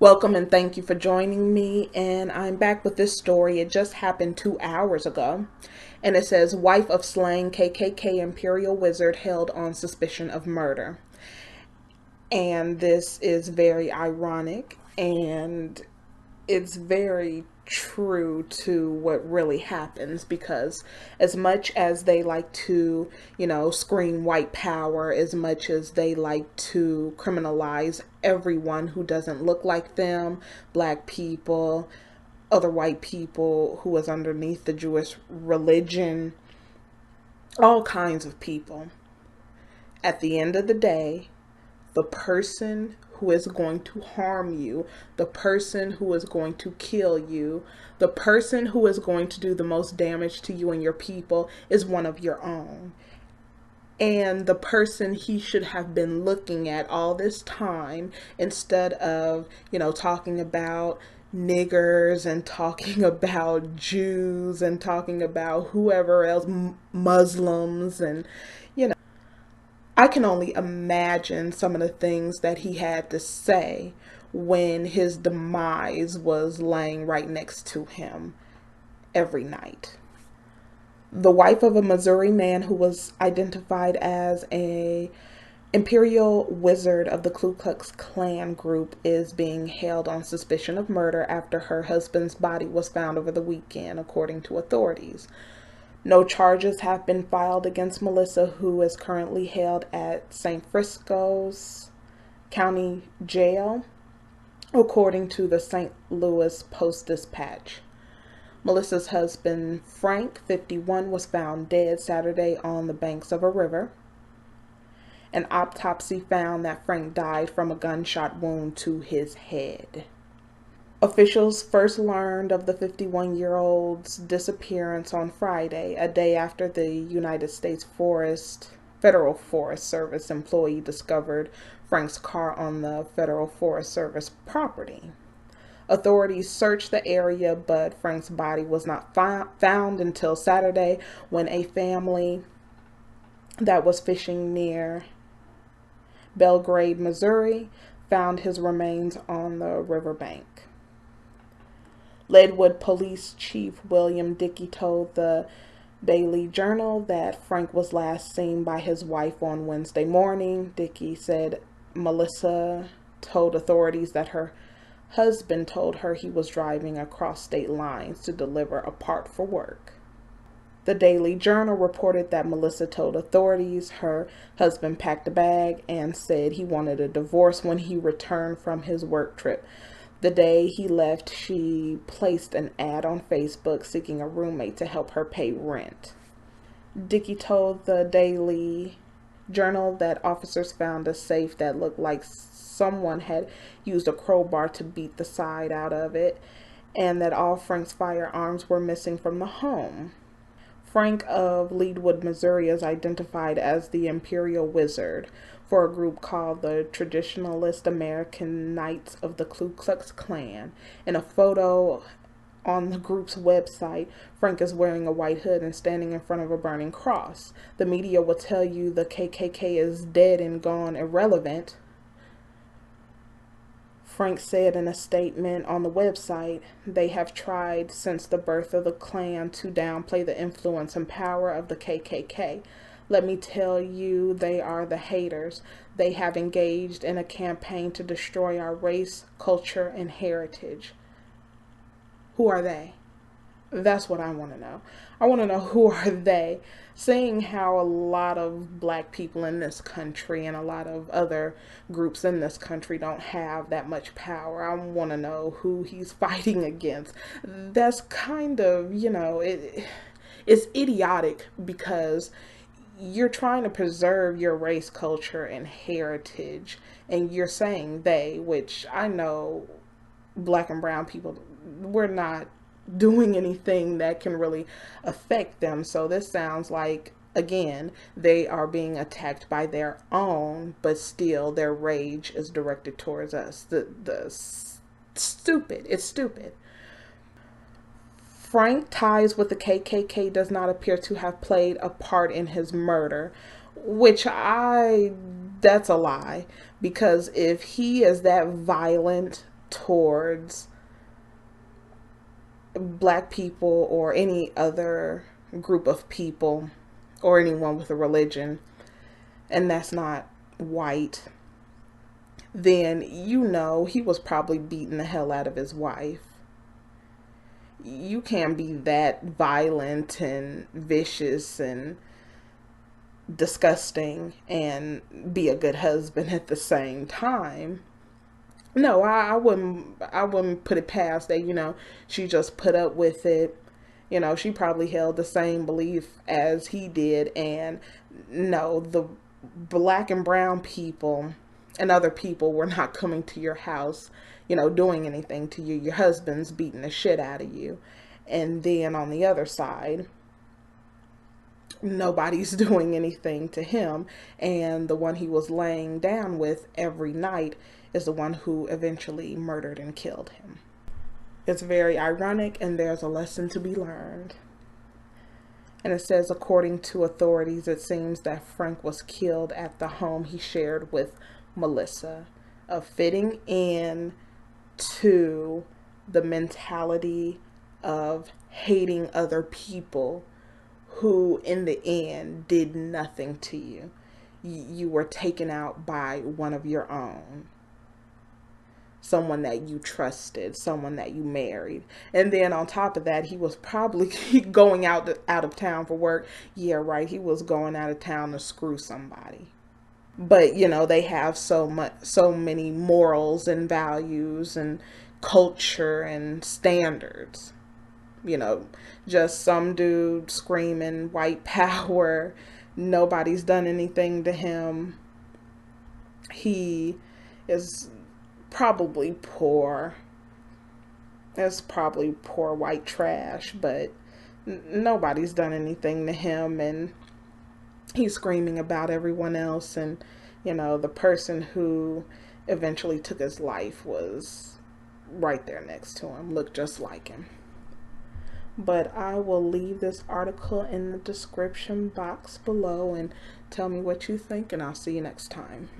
Welcome and thank you for joining me. And I'm back with this story. It just happened 2 hours ago. And it says, wife of slain KKK Imperial Wizard held on suspicion of murder. And this is very ironic and it's very true to what really happens, because as much as they like to, scream white power, as much as they like to criminalize everyone who doesn't look like them, black people, other white people who is underneath the Jewish religion, all kinds of people, at the end of the day, the person who is going to harm you, the person who is going to kill you, the person who is going to do the most damage to you and your people is one of your own. And the person he should have been looking at all this time, instead of, talking about niggers and talking about Jews and talking about whoever else, Muslims, and, I can only imagine some of the things that he had to say when his demise was laying right next to him every night. The wife of a Missouri man who was identified as a Imperial Wizard of the Ku Klux Klan group is being held on suspicion of murder after her husband's body was found over the weekend, according to authorities. No charges have been filed against Melissa, who is currently held at St. Francisco's County Jail, according to the St. Louis Post-Dispatch. Melissa's husband, Frank, 51, was found dead Saturday on the banks of a river. An autopsy found that Frank died from a gunshot wound to his head. Officials first learned of the 51-year-old's disappearance on Friday, a day after the United States Federal Forest Service employee discovered Frank's car on the Federal Forest Service property. Authorities searched the area, but Frank's body was not found until Saturday, when a family that was fishing near Belgrade, Missouri, found his remains on the riverbank. Leadwood Police Chief William Dickey told the Daily Journal that Frank was last seen by his wife on Wednesday morning. Dickey said Melissa told authorities that her husband told her he was driving across state lines to deliver a part for work. The Daily Journal reported that Melissa told authorities her husband packed a bag and said he wanted a divorce when he returned from his work trip. The day he left, she placed an ad on Facebook seeking a roommate to help her pay rent. Dickey told the Daily Journal that officers found a safe that looked like someone had used a crowbar to beat the side out of it, and that all Frank's firearms were missing from the home. Frank of Leadwood, Missouri, is identified as the Imperial Wizard for a group called the Traditionalist American Knights of the Ku Klux Klan. In a photo on the group's website, Frank is wearing a white hood and standing in front of a burning cross. The media will tell you the KKK is dead and gone, irrelevant. Frank said in a statement on the website, they have tried since the birth of the Klan to downplay the influence and power of the KKK. Let me tell you, they are the haters. They have engaged in a campaign to destroy our race, culture, and heritage. Who are they? That's what I want to know. I want to know, who are they? Seeing how a lot of black people in this country and a lot of other groups in this country don't have that much power, I want to know who he's fighting against. That's kind of, it's idiotic, because you're trying to preserve your race, culture, and heritage, and you're saying they, which I know black and brown people, we're not doing anything that can really affect them. So this sounds like, again, they are being attacked by their own, but still their rage is directed towards us. Stupid. It's stupid. Frank ties with the KKK does not appear to have played a part in his murder, that's a lie, because if he is that violent towards black people or any other group of people or anyone with a religion, and that's not white, then you know he was probably beating the hell out of his wife. You can't be that violent and vicious and disgusting and be a good husband at the same time. No, I wouldn't put it past that, she just put up with it. She probably held the same belief as he did, and no, the black and brown people and other people were not coming to your house, doing anything to you. Your husband's beating the shit out of you. And then on the other side, nobody's doing anything to him. And the one he was laying down with every night is the one who eventually murdered and killed him. It's very ironic, and there's a lesson to be learned. And it says, according to authorities, it seems that Frank was killed at the home he shared with Melissa, of fitting in to the mentality of hating other people who in the end did nothing to you. You were taken out by one of your own. Someone that you trusted, someone that you married. And then on top of that, he was probably going out of town for work. Yeah, right. He was going out of town to screw somebody. But, they have so many morals and values and culture and standards. Just some dude screaming white power. Nobody's done anything to him. He is probably poor. It's probably poor white trash, but nobody's done anything to him, and he's screaming about everyone else. And the person who eventually took his life was right there next to him, looked just like him. But I will leave this article in the description box below, and tell me what you think, and I'll see you next time.